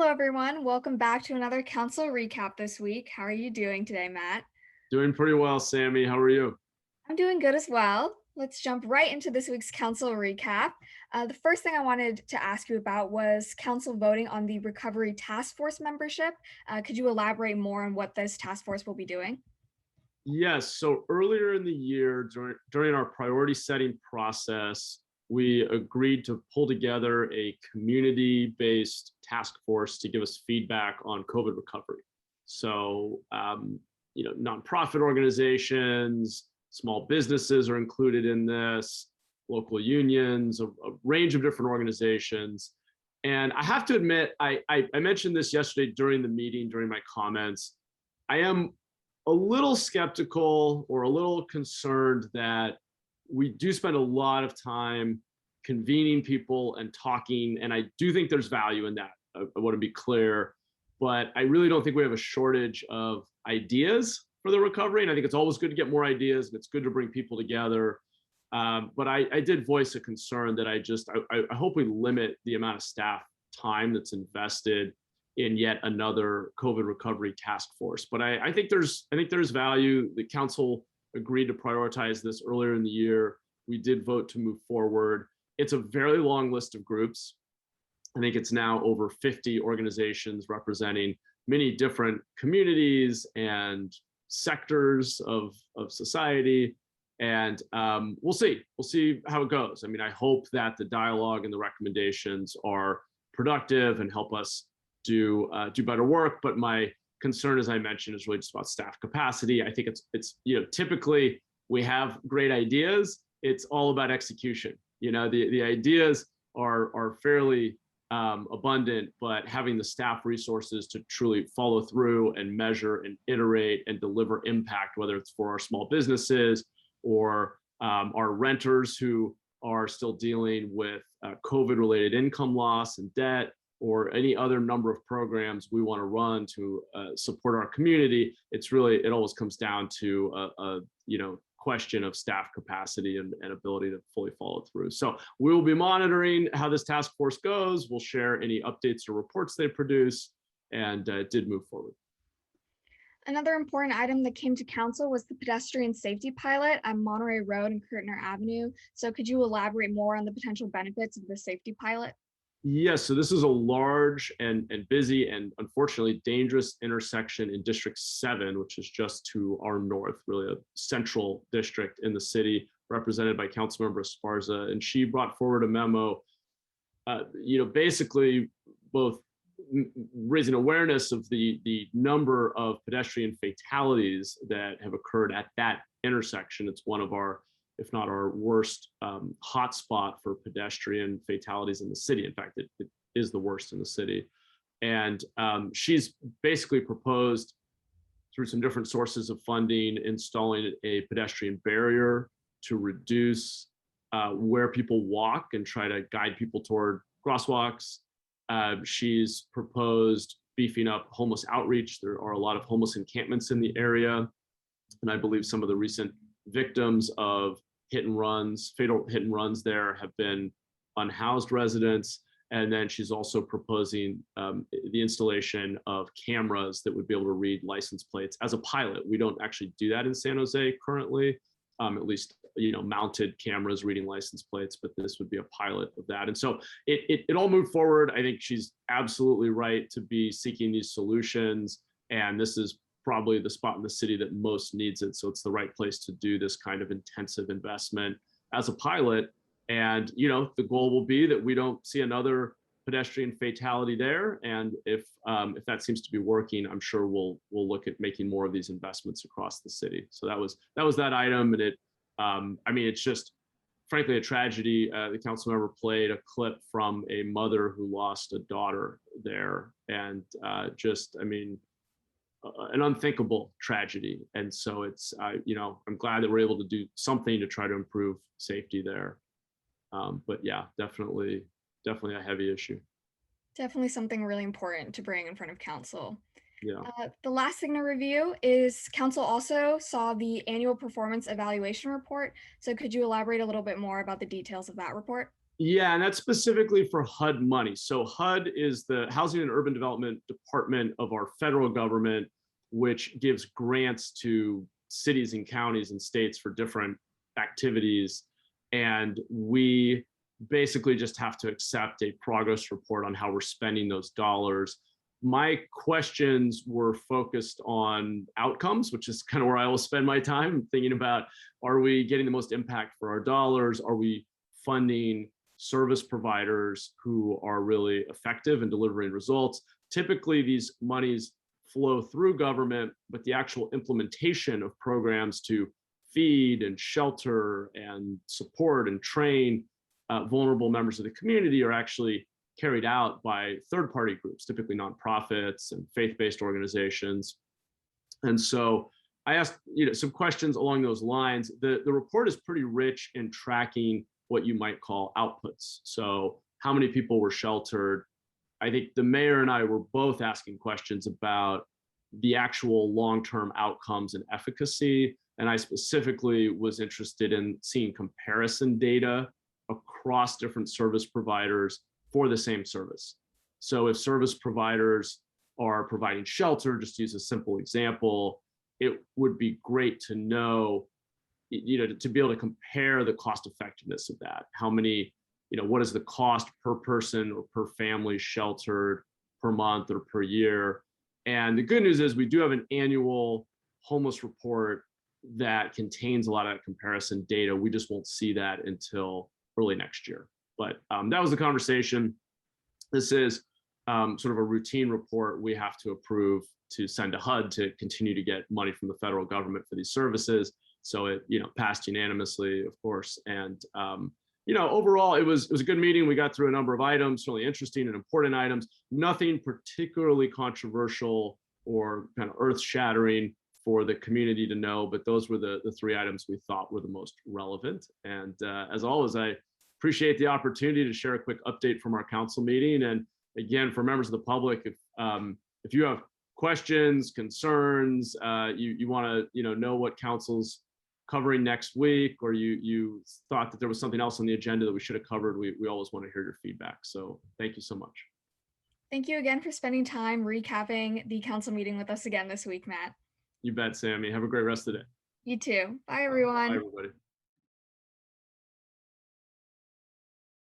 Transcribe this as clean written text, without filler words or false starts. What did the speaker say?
Hello, everyone. Welcome back to another council recap this week. How are you doing today, Matt? Doing pretty well, Sammy. How are you? I'm doing good as well. Let's jump right into this week's council recap. The first thing I wanted to ask you about was council voting on the Recovery Task Force membership. Could you elaborate more on what this task force will be doing? Yes. So earlier in the year, during our priority setting process, we agreed to pull together a community-based task force to give us feedback on COVID recovery. So, nonprofit organizations, small businesses are included in this, local unions, a range of different organizations. And I have to admit, I mentioned this yesterday during the meeting, during my comments. I am a little skeptical or a little concerned that we do spend a lot of time convening people and talking, and I do think there's value in that. I want to be clear, but I really don't think we have a shortage of ideas for the recovery, and I think it's always good to get more ideas, and it's good to bring people together. But I did voice a concern that I hope we limit the amount of staff time that's invested in yet another COVID recovery task force. But I think there's value. The council agreed to prioritize this earlier in the year. We did vote to move forward. It's a very long list of groups. I think it's now over 50 organizations representing many different communities and sectors of society. And we'll see how it goes. I mean, I hope that the dialogue and the recommendations are productive and help us do better work. But my concern, as I mentioned, is really just about staff capacity. I think it's typically we have great ideas. It's all about execution. The ideas are fairly abundant, but having the staff resources to truly follow through and measure and iterate and deliver impact, whether it's for our small businesses or our renters who are still dealing with COVID-related income loss and debt, or any other number of programs we want to run to support our community. It always comes down to a question of staff capacity and ability to fully follow through. So we will be monitoring how this task force goes. We'll share any updates or reports they produce, and it did move forward. Another important item that came to council was the pedestrian safety pilot on Monterey Road and Curtner Avenue. So could you elaborate more on the potential benefits of the safety pilot? Yes, so this is a large and busy and unfortunately dangerous intersection in District 7, which is just to our north, really a central district in the city, represented by Councilmember Esparza. And she brought forward a memo, basically both raising awareness of the number of pedestrian fatalities that have occurred at that intersection. It's one of our, if not our worst hotspot for pedestrian fatalities in the city. In fact, it is the worst in the city. And she's basically proposed through some different sources of funding, installing a pedestrian barrier to reduce where people walk and try to guide people toward crosswalks. She's proposed beefing up homeless outreach. There are a lot of homeless encampments in the area. And I believe some of the recent victims of fatal hit and runs there have been unhoused residents. And then she's also proposing the installation of cameras that would be able to read license plates as a pilot. We don't actually do that in San Jose currently, at least mounted cameras reading license plates, but this would be a pilot of that. And so it all moved forward. I think she's absolutely right to be seeking these solutions. And this is probably the spot in the city that most needs it. So it's the right place to do this kind of intensive investment as a pilot. And the goal will be that we don't see another pedestrian fatality there. And if that seems to be working, I'm sure we'll look at making more of these investments across the city. So that was that item. And it's just frankly a tragedy. The council member played a clip from a mother who lost a daughter there, and an unthinkable tragedy. And so I'm glad that we're able to do something to try to improve safety there. But yeah, definitely a heavy issue. Definitely something really important to bring in front of council. Yeah. The last thing to review is council also saw the annual performance evaluation report. So could you elaborate a little bit more about the details of that report? Yeah, and that's specifically for HUD money. So HUD is the Housing and Urban Development Department of our federal government, which gives grants to cities and counties and states for different activities. And we basically just have to accept a progress report on how we're spending those dollars. My questions were focused on outcomes, which is kind of where I will spend my time thinking about, are we getting the most impact for our dollars? Are we funding service providers who are really effective in delivering results? Typically, these monies flow through government, but the actual implementation of programs to feed and shelter and support and train vulnerable members of the community are actually carried out by third-party groups, typically nonprofits and faith-based organizations. And so I asked, some questions along those lines. The report is pretty rich in tracking what you might call outputs. So how many people were sheltered? I think the mayor and I were both asking questions about the actual long-term outcomes and efficacy. And I specifically was interested in seeing comparison data across different service providers for the same service. So if service providers are providing shelter, just to use a simple example, it would be great to know, to be able to compare the cost effectiveness of that. How many, what is the cost per person or per family sheltered per month or per year? And the good news is we do have an annual homeless report that contains a lot of that comparison data. We just won't see that until early next year. But that was the conversation. This is sort of a routine report we have to approve to send to HUD to continue to get money from the federal government for these services. So it, passed unanimously, of course. And overall, it was a good meeting. We got through a number of items, really interesting and important items. Nothing particularly controversial or kind of earth-shattering for the community to know, but those were the three items we thought were the most relevant. And as always, I appreciate the opportunity to share a quick update from our council meeting. And again, for members of the public, if you have questions, concerns, you want to know what council's covering next week, or you thought that there was something else on the agenda that we should have covered, we always want to hear your feedback. So thank you so much. Thank you again for spending time recapping the council meeting with us again this week, Matt. You bet, Sammy. Have a great rest of the day. You too. Bye, Bye, everyone. everybody.